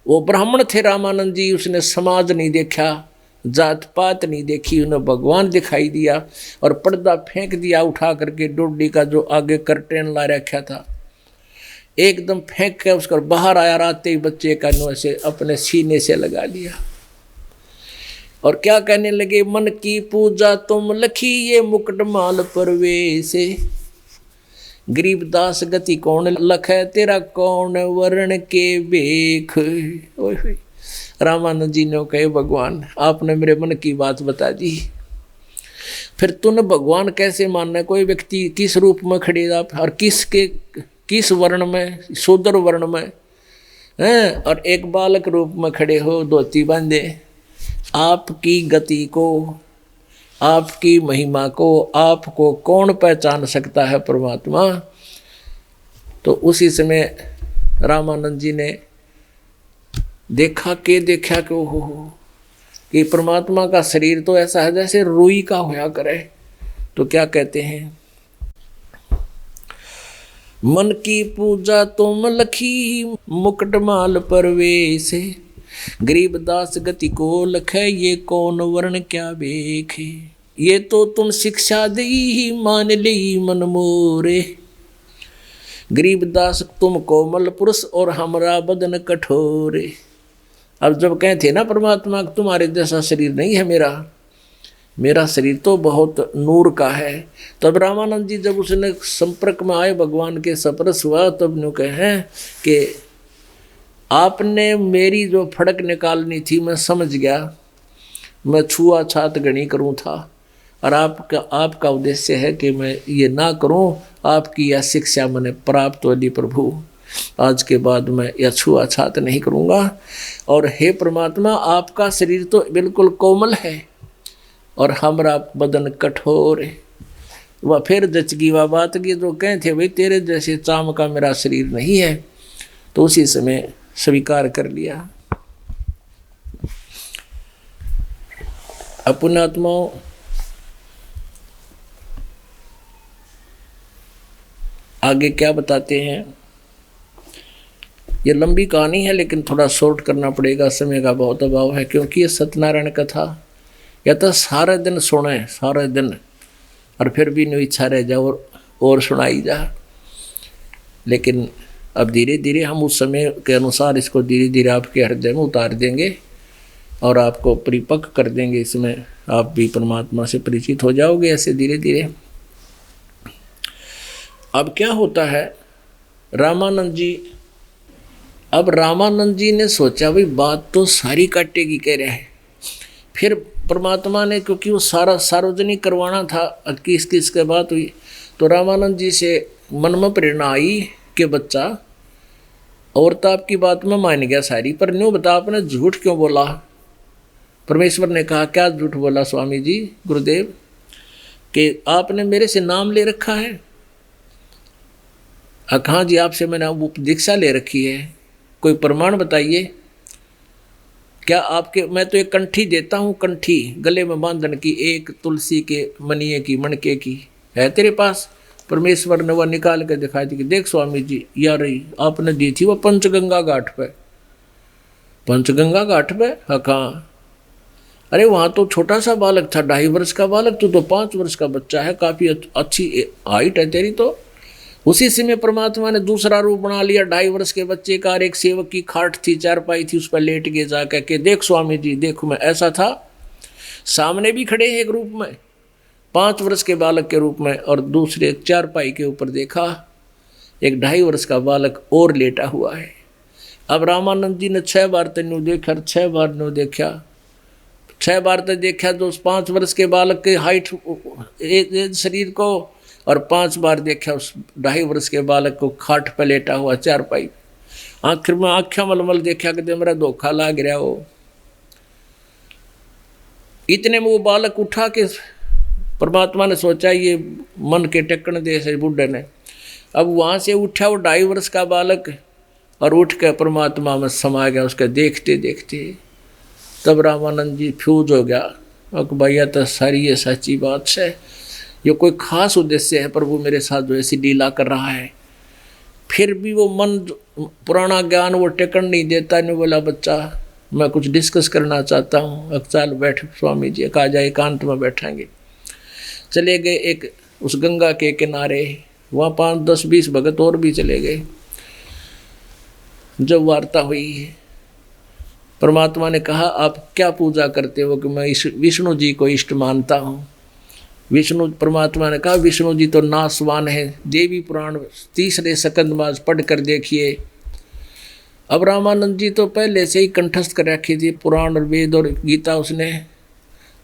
B: वो ब्राह्मण थे रामानंद जी, उसने समाज नहीं देखा, जात पात नहीं देखी, उन्हें भगवान दिखाई दिया और पर्दा फेंक दिया उठा करके। डोडी का जो आगे कर्टेन ला रखा था एकदम फेंक के उसका बाहर आया। आते ही बच्चे का नो से अपने सीने से लगा लिया और क्या कहने लगे, मन की पूजा तुम लखी ये मुकुटमाल परवेसे। गरीबदास गति कौन लखे, तेरा कौन वर्ण के बेख। रामानंद जी ने कहे भगवान आपने मेरे मन की बात बता दी, फिर तूने भगवान कैसे मानना। कोई व्यक्ति किस रूप में खड़े आप, और किस वर्ण में, शूद्र वर्ण में हैं, और एक बालक रूप में खड़े हो धोती बांधे। आपकी गति को, आपकी महिमा को, आपको कौन पहचान सकता है परमात्मा। तो उसी समय रामानंद जी ने देखा कि ओहो कि परमात्मा का शरीर तो ऐसा है जैसे रुई का होया करे। तो क्या कहते हैं, मन की पूजा तुम लखी मुकुटमाल परवेसे। गरीबदास गति को लखे ये कौन वर्ण क्या बेखे। ये तो तुम शिक्षा दी मान ली मन मोरे। गरीबदास तुम कोमल पुरुष और हमरा बदन कठोरे। अब जब कहते ना परमात्मा तुम्हारे जैसा शरीर नहीं है मेरा शरीर तो बहुत नूर का है। तब रामानंद जी जब उसने संपर्क में आए, भगवान के सपरस हुआ, तब नु कहे कि आपने मेरी जो फड़क निकालनी थी मैं समझ गया, मैं छुआ छात गणी करूं था, और आपका उद्देश्य है कि मैं ये ना करूं। आपकी यह शिक्षा मैंने प्राप्त वाली प्रभु, आज के बाद मैं यह छुआ छात नहीं करूंगा। और हे परमात्मा आपका शरीर तो बिल्कुल कोमल है और हमारा बदन कठोर है। वह फिर जचगी वह बात की जो कहे थे भाई तेरे जैसे चाम का मेरा शरीर नहीं है। तो उसी समय स्वीकार कर लिया। अपुणात्माओं, आगे क्या बताते हैं, ये लंबी कहानी है लेकिन थोड़ा शॉर्ट करना पड़ेगा, समय का बहुत अभाव है। क्योंकि ये सत्यनारायण कथा या तो सारे दिन सुने सारे दिन और फिर भी नहीं इच्छा रह जाओ और सुनाई जा। लेकिन अब धीरे धीरे हम उस समय के अनुसार इसको धीरे धीरे आपके हृदय में उतार देंगे और आपको परिपक्व कर देंगे। इसमें आप भी परमात्मा से परिचित हो जाओगे ऐसे धीरे धीरे। अब क्या होता है, रामानंद जी ने सोचा भाई बात तो सारी काटेगी कह रहे हैं। फिर परमात्मा ने, क्योंकि वो सारा सार्वजनिक करवाना था, किस के बात हुई, तो रामानंद जी से मन में प्रेरणा आई कि बच्चा और तो आपकी बात में मान गया सारी, पर न्यू बता आपने झूठ क्यों बोला। परमेश्वर ने कहा क्या झूठ बोला स्वामी जी गुरुदेव, कि आपने मेरे से नाम ले रखा है। हाँ जी आपसे मैंने दीक्षा ले रखी है, कोई प्रमाण बताइए। क्या आपके, मैं तो एक कंठी देता हूँ, कंठी गले में बांधन की, एक तुलसी के मनिए की मणके की है तेरे पास। परमेश्वर ने वह निकाल कर दिखाई थी कि देख स्वामी जी यार आपने दी थी वो पंचगंगा घाट पे। पंचगंगा घाट पे? हाँ। अरे वहाँ तो छोटा सा बालक था, 2.5 वर्ष का बालक, तू तो 5 वर्ष का बच्चा है, काफ़ी अच्छी हाइट है तेरी। तो उसी समय परमात्मा ने दूसरा रूप बना लिया, 2.5 वर्ष के बच्चे का, और एक सेवक की खाट थी, चारपाई थी, उस पर लेट गए जाकर के, देख स्वामी जी देखो मैं ऐसा था। सामने भी खड़े हैं एक रूप में 5 वर्ष के बालक के रूप में, और दूसरे चारपाई के ऊपर देखा एक 2.5 वर्ष का बालक और लेटा हुआ है। अब रामानंद जी ने 6 बार तेनू देखा, 6 बार नो देखा, 6 बार तक देखा तो उस 5 वर्ष के बालक के हाइट शरीर को, और 5 बार देखा उस 2.5 वर्ष के बालक को खाट पर लेटा हुआ चारपाई। आखिर में आँखें मलमल देखा कि मेरा धोखा लाग रहा हो। इतने में वो बालक उठा के, परमात्मा ने सोचा ये मन के टेकन दे से बुढ़े ने। अब वहाँ से उठा वो 2.5 वर्ष का बालक, और उठ कर परमात्मा में समा गया। उसके देखते देखते तब रामानंद जी फ्यूज हो गया, और भैया तो सारी ये सच्ची बात है, ये कोई खास उद्देश्य है प्रभु मेरे साथ जो ऐसी लीला कर रहा है। फिर भी वो मन पुराना ज्ञान वो टेकन नहीं देता। नहीं बोला बच्चा मैं कुछ डिस्कस करना चाहता हूँ। चल बैठ स्वामी जी, कहा जाए एकांत में बैठेंगे। चले गए एक उस गंगा के किनारे, वहाँ 5, 10, 20 भगत और भी चले गए। जब वार्ता हुई, परमात्मा ने कहा आप क्या पूजा करते हो? कि मैं विष्णु जी को इष्ट मानता हूँ। विष्णु, परमात्मा ने कहा विष्णु जी तो नासवान है। देवी पुराण 3 स्कंद मास पढ़ कर देखिए। अब रामानंद जी तो पहले से ही कंठस्थ कर रखी थी पुराण और वेद और गीता। उसने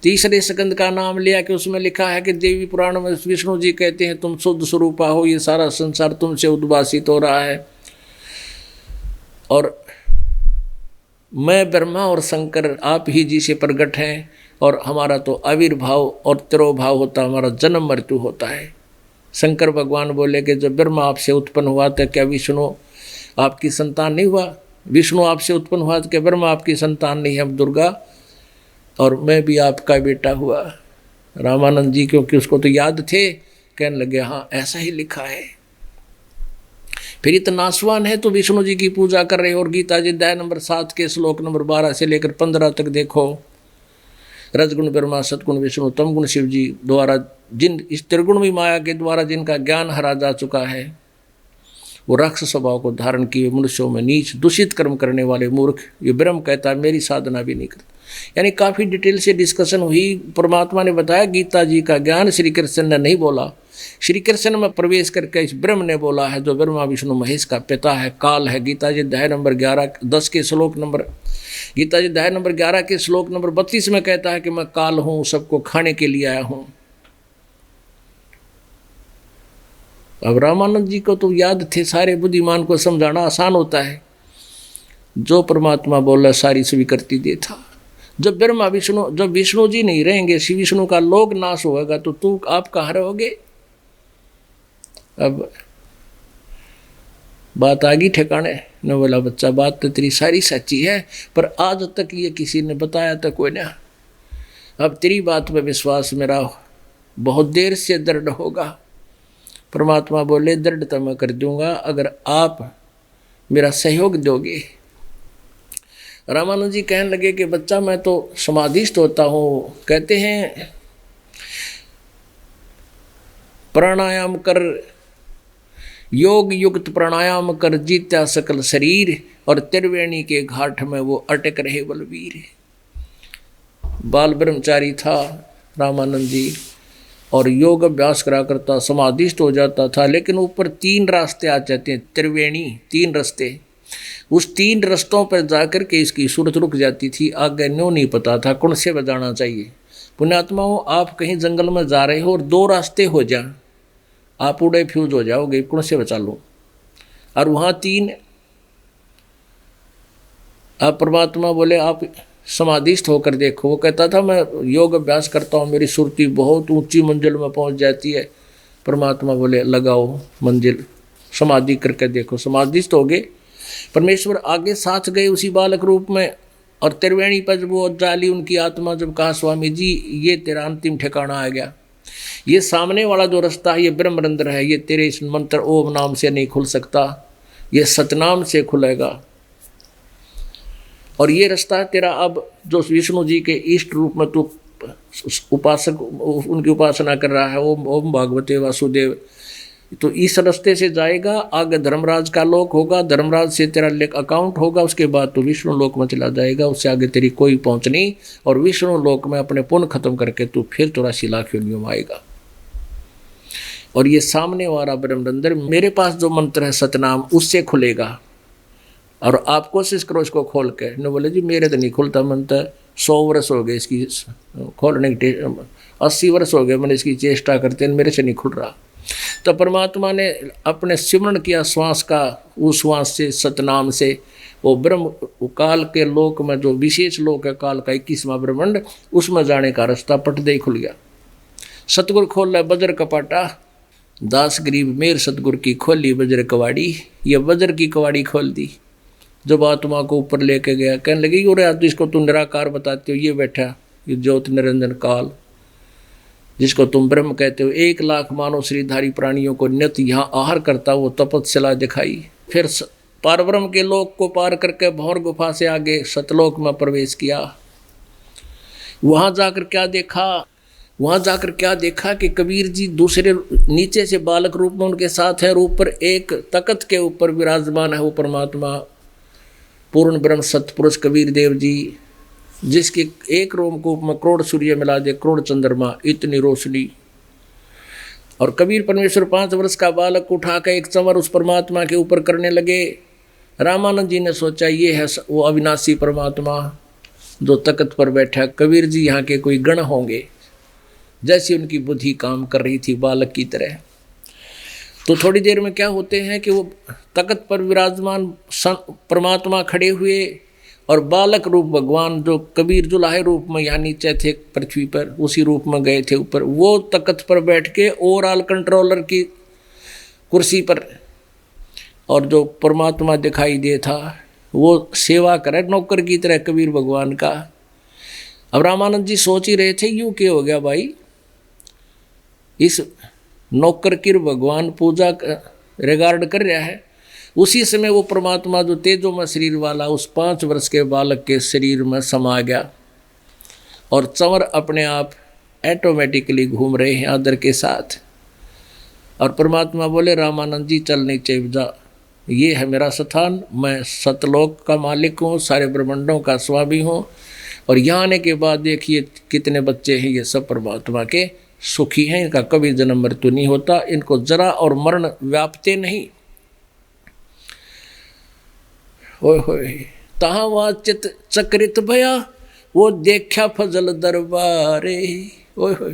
B: 3 स्कंद का नाम लिया कि उसमें लिखा है कि देवी पुराण में विष्णु जी कहते हैं तुम शुद्ध स्वरूपा हो, ये सारा संसार तुमसे उद्भासित हो रहा है, और मैं ब्रह्मा और शंकर आप ही जी से प्रगट हैं, और हमारा तो आविर्भाव और तिरोभाव होता, हमारा जन्म मृत्यु होता है। शंकर भगवान बोले कि जब ब्रह्मा आपसे उत्पन्न हुआ तो क्या विष्णु आपकी संतान नहीं हुआ? विष्णु आपसे उत्पन्न हुआ तो क्या ब्रह्मा आपकी संतान नहीं है? अब दुर्गा और मैं भी आपका बेटा हुआ। रामानंद जी क्योंकि उसको तो याद थे, कहने लगे हाँ ऐसा ही लिखा है। फिर इतना नासवान है तो विष्णु जी की पूजा कर रहे हो। और गीता जी अध्याय नंबर 7 के श्लोक नंबर 12 से लेकर 15 तक देखो। रजगुण ब्रह्मा, सतगुण विष्णु, तमगुण शिव जी द्वारा जिन इस त्रिगुणमयी माया के द्वारा जिनका ज्ञान हरा जा चुका है, वो राक्षस स्वभाव को धारण किए मनुष्यों में नीच दूषित कर्म करने वाले मूर्ख, ये ब्रह्म कहता है मेरी साधना भी नहीं करता। यानी काफ़ी डिटेल से डिस्कशन हुई। परमात्मा ने बताया गीता जी का ज्ञान श्री कृष्ण ने नहीं बोला, श्री कृष्ण में प्रवेश करके इस ब्रह्म ने बोला है जो ब्रह्मा विष्णु महेश का पिता है, काल है। गीता जी अध्याय नंबर 10 के श्लोक नंबर गीता जी अध्याय नंबर 11 के श्लोक नंबर 32 में कहता है कि मैं काल हूँ, सबको खाने के लिए आया हूँ। अब रामानंद जी को तो याद थे, सारे बुद्धिमान को समझाना आसान होता है। जो परमात्मा बोला सारी स्वीकृति दे था। जब ब्रह्मा विष्णु, जब विष्णु जी नहीं रहेंगे, श्री विष्णु का लोक नाश होगा तो तू आप कहाँ रहोगे? अब बात आ गई ठिकाने ने। बोला बच्चा बात तो तेरी सारी सच्ची है, पर आज तक ये किसी ने बताया तो कोई ना। अब तेरी बात पे विश्वास मेरा बहुत देर से दृढ़ होगा। परमात्मा बोले दृढ़ तो मैं कर दूंगा अगर आप मेरा सहयोग दोगे। रामानंद जी कहने लगे कि बच्चा मैं तो समाधिस्थ होता हूँ। कहते हैं प्राणायाम कर, योग युक्त प्राणायाम कर जीत्या सकल शरीर, और त्रिवेणी के घाट में वो अटक रहे बलवीर। बाल ब्रह्मचारी था रामानंद जी, और योग अभ्यास करा करता, समाधिस्थ हो जाता था। लेकिन ऊपर 3 रास्ते आ जाते हैं, त्रिवेणी 3 रास्ते। उस 3 रास्तों पर जाकर के इसकी सूरत रुक जाती थी। आगे न्यों नहीं पता था कौन से बजाना चाहिए। पुण्यात्माओं, आप कहीं जंगल में जा रहे हो और 2 रास्ते हो जाए, आप उड़े फ्यूज हो जाओगे, कौन से बचा लो। और वहाँ 3, आप परमात्मा बोले आप समाधिस्थ होकर देखो। वो कहता था मैं योग अभ्यास करता हूँ, मेरी सुरती बहुत ऊंची मंजिल में पहुँच जाती है। परमात्मा बोले लगाओ मंजिल, समाधि करके देखो। समाधिस्थ हो गए, परमेश्वर आगे साथ गए उसी बालक रूप में। और त्रिवेणी पर जब वो जाली उनकी आत्मा जब कहा स्वामी जी ये तेरा अंतिम ठिकाना आ गया, ये सामने वाला जो रास्ता है ये ब्रह्मरंध्र है, ये तेरे इस मंत्र ओम नाम से नहीं खुल सकता, ये सतनाम से खुलेगा। और ये रास्ता तेरा अब जो विष्णु जी के इष्ट रूप में तू उपासक उनकी उपासना कर रहा है, ओम ओम भागवते वासुदेव, तो इस रास्ते से जाएगा, आगे धर्मराज का लोक होगा, धर्मराज से तेरा अकाउंट होगा, उसके बाद तो विष्णु लोक में चला जाएगा, उससे आगे तेरी कोई पहुंच नहीं। और विष्णु लोक में अपने पुण्य खत्म करके तू फिर 84 लाख योनियों में आएगा। और ये सामने वाला ब्रह्मरंध्र मेरे पास जो मंत्र है सतनाम, उससे खुलेगा। और आप कोशिश करो इसको खोल के। ने बोले जी मेरे तो नहीं खुलता मंत्र, 100 वर्ष हो गए इसकी खोलने की, 80 वर्ष हो गए मैंने इसकी चेष्टा करते हैं, मेरे से नहीं खुल रहा। तो परमात्मा ने अपने सिमरण किया श्वास का, उस श्वास से सतनाम से वो ब्रह्म काल के लोक में जो विशेष लोक है काल का 21वां ब्रह्मांड, उसमें जाने का रास्ता पटदे ही खुल गया। सतगुरु खोल रहा बजर कपाटा, दास गरीब मेर सतगुरु की खोली बजर कवाड़ी। ये बजर की कवाड़ी खोल दी, जब आत्मा को ऊपर लेके गया, कहने लगे यो रे इसको तुम निराकार बताते हो, ये बैठा ये ज्योत निरंजन काल जिसको तुम ब्रह्म कहते हो, 1 लाख मानव श्रीधारी प्राणियों को नित्य यहाँ आहार करता वो तपस्या दिखाई। फिर पारब्रह्म के लोक को पार करके भौर गुफा से आगे सतलोक में प्रवेश किया। वहाँ जाकर क्या देखा, वहाँ जाकर क्या देखा कि कबीर जी दूसरे नीचे से बालक रूप में उनके साथ है, और ऊपर एक तख्त के ऊपर विराजमान है वो परमात्मा पूर्ण ब्रह्म सतपुरुष कबीर देव जी, जिसके एक रोमकूप में करोड़ सूर्य मिला दे, करोड़ चंद्रमा, इतनी रोशनी। और कबीर परमेश्वर 5 वर्ष का बालक उठा कर एक चंवर उस परमात्मा के ऊपर करने लगे। रामानंद जी ने सोचा ये है वो अविनाशी परमात्मा जो तख्त पर बैठा। कबीर जी यहाँ के कोई गण होंगे, जैसी उनकी बुद्धि काम कर रही थी बालक की तरह। तो थोड़ी देर में क्या होते हैं कि वो तख्त पर विराजमान परमात्मा खड़े हुए, और बालक रूप भगवान जो कबीर जुलाहे रूप में यहाँ नीचे थे पृथ्वी पर, उसी रूप में गए थे ऊपर। वो तख्त पर बैठ के ओवरऑल कंट्रोलर की कुर्सी पर, और जो परमात्मा दिखाई दे था वो सेवा करे नौकर की तरह कबीर भगवान का। अब रामानंद जी सोच ही रहे थे यूँ क्या हो गया भाई, इस नौकर की भगवान पूजा रिगार्ड कर रहा है। उसी समय वो परमात्मा जो तेजोमय शरीर वाला उस 5 वर्ष के बालक के शरीर में समा गया, और चंवर अपने आप ऑटोमेटिकली घूम रहे हैं आदर के साथ। और परमात्मा बोले रामानंद जी चल नीचे जा, ये है मेरा स्थान, मैं सतलोक का मालिक हूँ, सारे ब्रह्मांडों का स्वामी हूँ। और यहाँ आने के बाद देखिए कितने बच्चे हैं, ये सब परमात्मा के सुखी हैं, इनका कभी जन्म मृत्यु नहीं होता, इनको जरा और मरण व्यापते नहीं। ओए होए तहाँ वहाँ चित चक्रित भया, वो देखा फजल दरबारे। ओए होए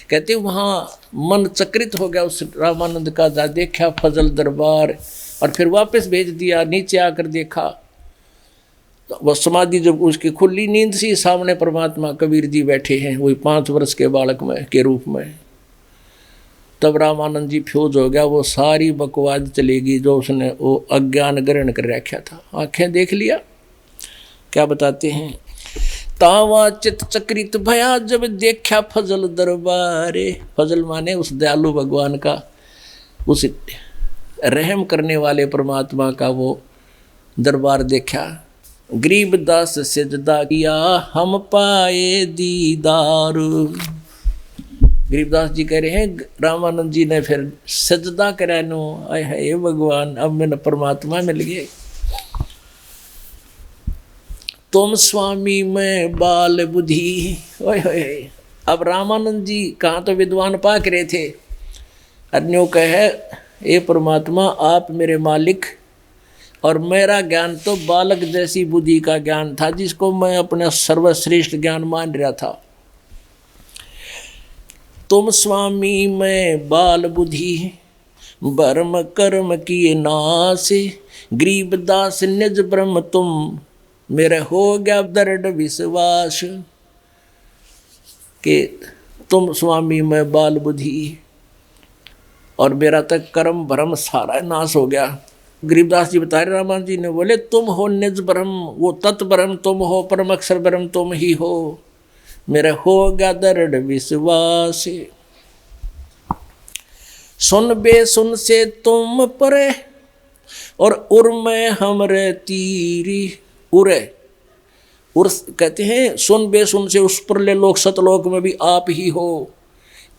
B: कहते वहाँ मन चक्रित हो गया उस रामानंद का, जा देखा फजल दरबार। और फिर वापस भेज दिया, नीचे आकर देखा तो वह समाधि जब उसकी खुली नींद सी, सामने परमात्मा कबीर जी बैठे हैं वही 5 वर्ष के बालक में के रूप में। तब रामानंद जी फ्यूज हो गया, वो सारी बकवाद चलेगी जो उसने वो अज्ञान ग्रहण कर रखा था। आंखें देख लिया, क्या बताते हैं, तावा चित चक्रित भया जब देखा फजल दरबारे। फजल माने उस दयालु भगवान का, उस रहम करने वाले परमात्मा का वो दरबार देखा। गरीबदास सजदा किया हम पाए दीदार। गरीबदास जी कह रहे हैं रामानंद जी ने फिर सजदा करा नो, आय है भगवान अब मैंने परमात्मा मिल गए। तुम स्वामी में बाल बुद्धि। ओए होए अब रामानंद जी कहाँ तो विद्वान पाक रहे थे, अन्यों कहे ये परमात्मा आप मेरे मालिक, और मेरा ज्ञान तो बालक जैसी बुद्धि का ज्ञान था जिसको मैं अपना सर्वश्रेष्ठ ज्ञान मान रहा था। तुम स्वामी में बाल बुद्धि ब्रह्म कर्म किए नाश, गरीबदास निज ब्रह्म तुम मेरे हो गया दृढ़ विश्वास। कि तुम स्वामी में बाल बुद्धि और मेरा तक कर्म भ्रम सारा नाश हो गया। गरीबदास जी बता रहे रामानंद जी ने बोले तुम हो निज ब्रह्म, वो तत् ब्रह्म तुम हो, परम अक्षर ब्रह्म तुम ही हो, मेरा हो गया दृढ़ विश्वास। सुन बे सुन से तुम परे और उर में हमरे तीरी। उरे उर कहते हैं सुन बे सुन से उस परले लोक सतलोक में भी आप ही हो,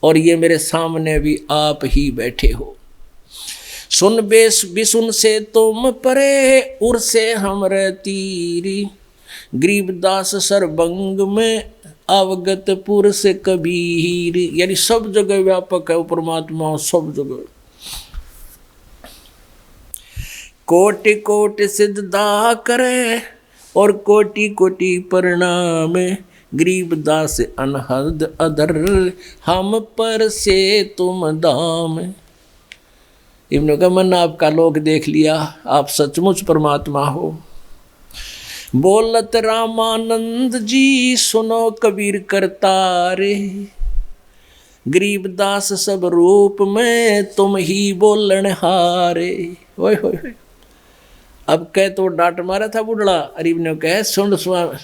B: और ये मेरे सामने भी आप ही बैठे हो। सुन बेस बिसुन से तुम परे, उर से हमरे तीरी। गरीबदास सरबंग में अवगत पुर से कबीर। यानी सब जगह व्यापक है वो परमात्मा, सब जगह। कोटि कोटि सिद्धदा करे और कोटि कोटि प्रणाम। गरीबदास अनहद अदर, हम पर से तुम दाम। इब्न का मन आपका लोक देख लिया, आप सचमुच परमात्मा हो। बोलत रामानंद जी सुनो कबीर करतारे। गरीबदास सब रूप में तुम ही बोलन हारे। ओए होए, अब कह तो डांट मारा था बुढ़ा, अरीब ने कहे सुन स्वामी,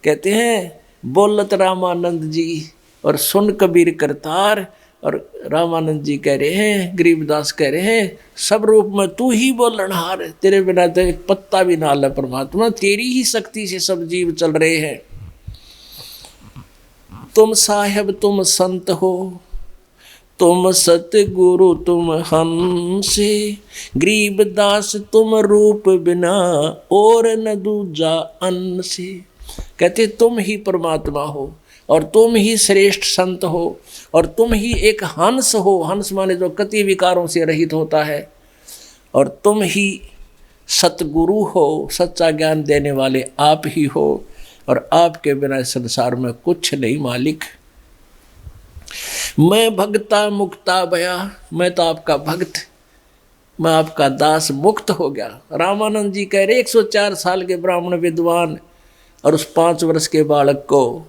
B: कहते हैं बोलत रामानंद जी और सुन कबीर करतार। और रामानंद जी कह रहे हैं, गरीबदास कह रहे हैं, सब रूप में तू ही बोलनहार, तेरे बिना तो एक पत्ता भी ना ले परमात्मा, तेरी ही शक्ति से सब जीव चल रहे हैं। तुम साहेब तुम संत हो, तुम सतगुरु तुम हंसे। गरीबदास तुम रूप बिना और न दूजा अन्न से। कहते तुम ही परमात्मा हो और तुम ही श्रेष्ठ संत हो और तुम ही एक हंस हो। हंस माने जो कति विकारों से रहित होता है। और तुम ही सतगुरु हो, सच्चा ज्ञान देने वाले आप ही हो। और आपके बिना इस संसार में कुछ नहीं मालिक। मैं भगता मुक्ता भया, मैं तो आपका भक्त, मैं आपका दास मुक्त हो गया। रामानंद जी कह रहे 104 साल के ब्राह्मण विद्वान और उस 5 वर्ष के बालक को,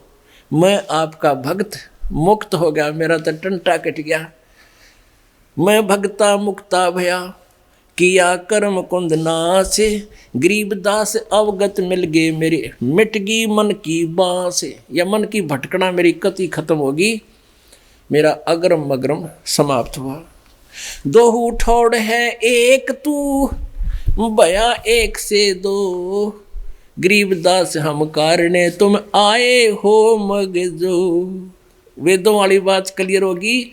B: मैं आपका भक्त मुक्त हो गया, मेरा तो टंटा कट गया। मैं भगता मुक्ता भया, किया कर्म कुंद नासे। गरीबदास अवगत मिल गए मेरे, मिट गई मन की बांस। या मन की भटकना मेरी कति खत्म होगी, मेरा अग्रम मग्रम समाप्त हुआ। दो ठोड़ है एक तू, भया एक से दो। गरीबदास हम कारणे तुम आए हो मगजो। वेदों वाली बात क्लियर होगी।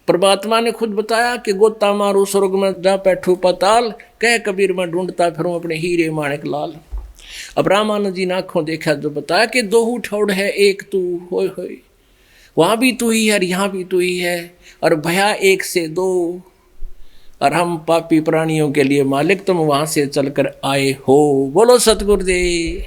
B: परमात्मा ने खुद बताया कि गोता मारू स्वर्ग में जा बैठू पाताल, कह कबीर में ढूंढता फिरूं अपने हीरे माणिक लाल। अब रामानंद जी ने आंखों देखा जो बताया कि दो ठोड़ है एक तू, होय होय, वहाँ भी तू ही है और यहाँ भी तू ही है, और भया एक से दो। और हम पापी प्राणियों के लिए मालिक तुम वहाँ से चलकर आए हो। बोलो सतगुरुदेव।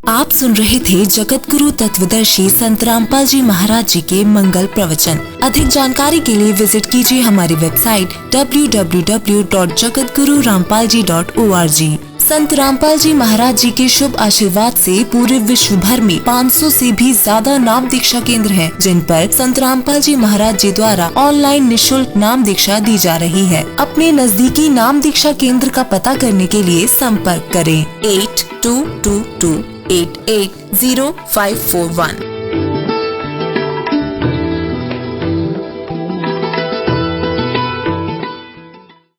C: आप सुन रहे थे जगत गुरु तत्वदर्शी संत रामपाल जी महाराज जी के मंगल प्रवचन। अधिक जानकारी के लिए विजिट कीजिए हमारी वेबसाइट www.jagatgururampalji.org। संत रामपाल जी महाराज जी के शुभ आशीर्वाद से पूरे विश्व भर में 500 से भी ज्यादा नाम दीक्षा केंद्र हैं, जिन पर संत रामपाल जी महाराज जी द्वारा ऑनलाइन निशुल्क नाम दीक्षा दी जा रही है। अपने नजदीकी नाम दीक्षा केंद्र का पता करने के लिए संपर्क करें 8222880541।